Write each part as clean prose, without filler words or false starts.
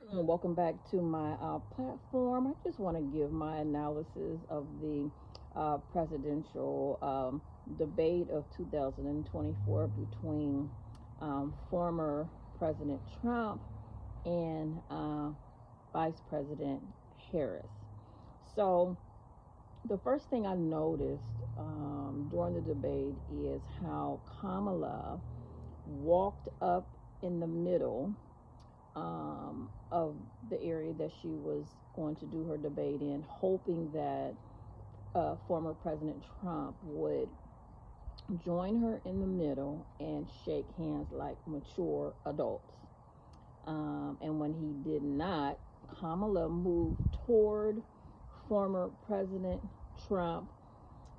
Welcome back to my platform. I just want to give my analysis of the presidential debate of 2024 between former President Trump and Vice President Harris. So, the first thing I noticed during the debate is how Kamala walked up in the middle of the area that she was going to do her debate in, hoping that former President Trump would join her in the middle and shake hands like mature adults. And when he did not, Kamala moved toward former President Trump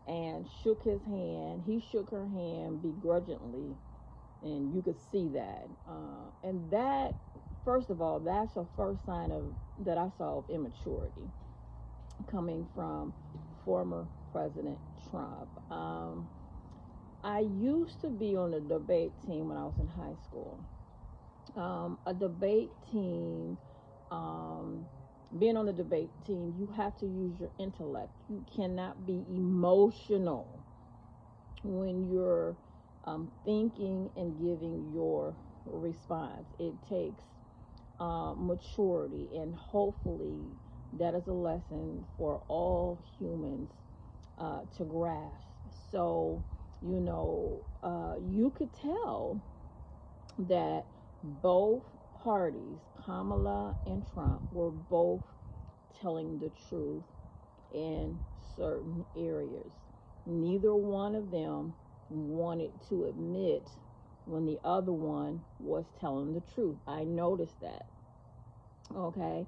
and shook his hand. He shook her hand begrudgingly, and you could see that. And that, first of all, that's a first sign of that I saw of immaturity coming from former President Trump. I used to be on the debate team when I was in high school. A debate team, being on the debate team, you have to use your intellect. You cannot be emotional when you're thinking and giving your response. It takes maturity, and hopefully that is a lesson for all humans to grasp. So, you could tell that both parties, Kamala and Trump, were both telling the truth in certain areas. Neither one of them wanted to admit when the other one was telling the truth. I noticed that. Okay.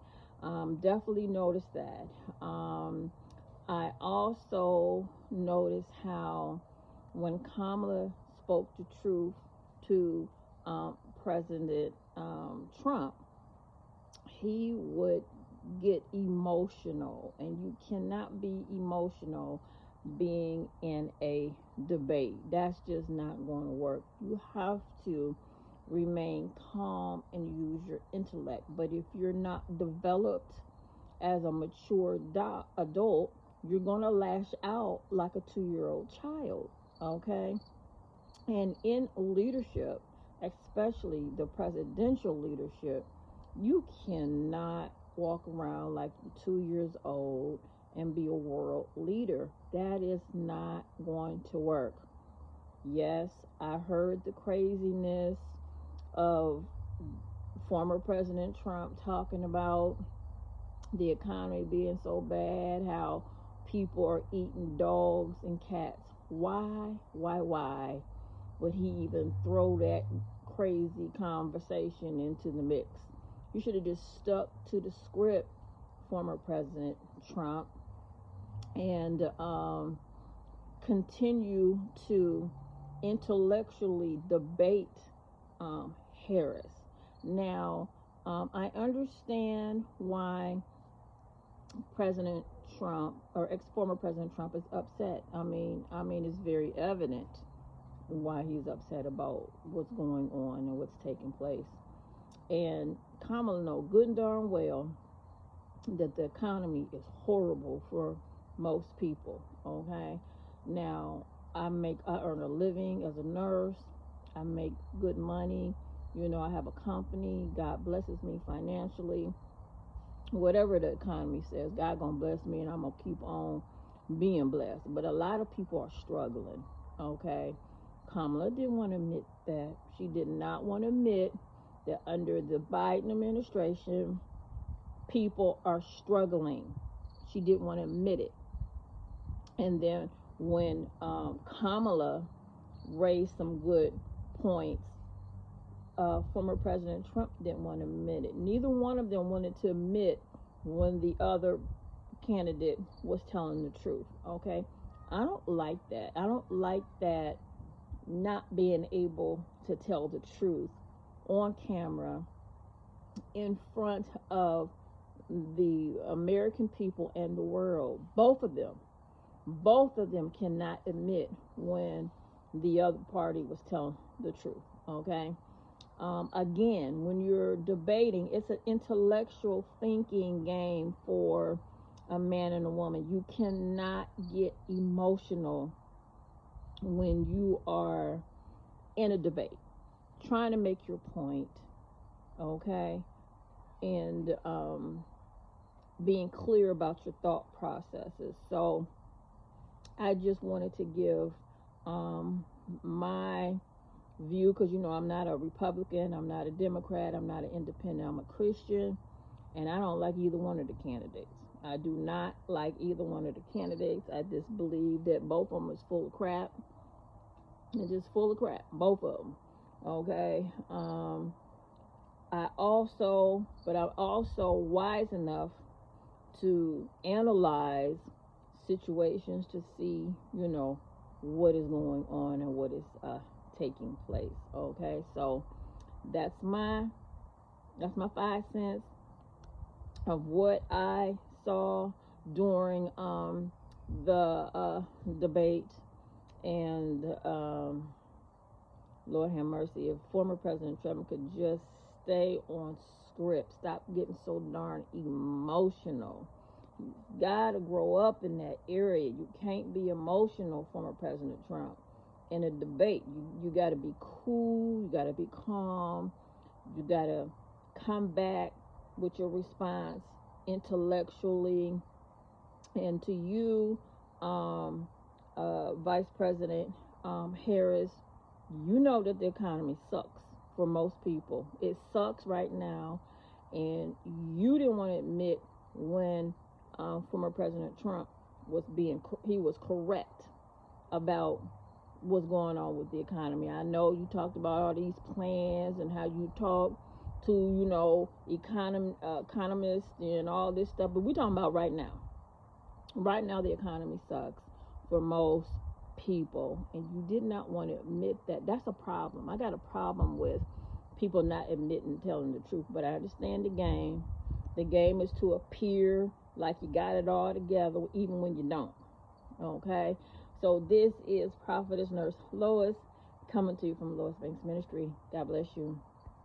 Definitely noticed that. I also noticed how when Kamala spoke the truth to President Trump, he would get emotional, and you cannot be emotional being in a debate. That's just not going to work. You have to remain calm and use your intellect. But if you're not developed as a mature adult, you're going to lash out like a 2-year-old child. Okay? And in leadership, especially the presidential leadership, you cannot walk around like you're 2 years old and be a world leader. That is not going to work. Yes, I heard the craziness of former President Trump talking about the economy being so bad, how people are eating dogs and cats. Why would he even throw that crazy conversation into the mix? You should have just stuck to the script, former President Trump, and continue to intellectually debate Harris. Now, I understand why President Trump or ex-former President Trump is upset. I mean, it's very evident why he's upset about what's going on and what's taking place. And Kamala knows good and darn well that the economy is horrible for most people. Okay, now I earn a living as a nurse. I make good money. I have a company. God blesses me financially. Whatever the economy says, God gonna bless me, and I'm gonna keep on being blessed. But a lot of people are struggling. Okay, Kamala didn't want to admit that. She did not want to admit that under the Biden administration, people are struggling. She didn't want to admit it. And then when Kamala raised some good points, former President Trump didn't want to admit it. Neither one of them wanted to admit when the other candidate was telling the truth. Okay, I don't like that. I don't like that, not being able to tell the truth on camera in front of the American people and the world. Both of them cannot admit when the other party was telling the truth. Okay, Again, when you're debating, it's an intellectual thinking game for a man and a woman. You cannot get emotional when you are in a debate, trying to make your point, okay? And being clear about your thought processes. So I just wanted to give my view, because I'm not a Republican, I'm not a Democrat, I'm not an independent, I'm a Christian, and I don't like either one of the candidates. I do not like either one of the candidates. I just believe that both of them is full of crap. They're just full of crap, both of them. Okay. I'm also wise enough to analyze situations to see, what is going on and what is taking place. Okay, so that's my 5 cents of what I saw during the debate. And Lord have mercy, if former President Trump could just stay on script, stop getting so darn emotional. You gotta grow up in that area. You can't be emotional, former President Trump. In a debate, you gotta be cool, you gotta be calm, you gotta come back with your response intellectually. And to you, Vice President Harris, you know that the economy sucks for most people. It sucks right now, and you didn't want to admit when former President Trump he was correct about what's going on with the economy. I know you talked about all these plans and how you talk to economists and all this stuff, but we're talking about right now. Right now, the economy sucks for most people, and you did not want to admit that. That's a problem. I got a problem with people not admitting, telling the truth, but I understand the game. The game is to appear like you got it all together, even when you don't. Okay? So this is Prophetess Nurse Lois coming to you from Lois Banks Ministry. God bless you.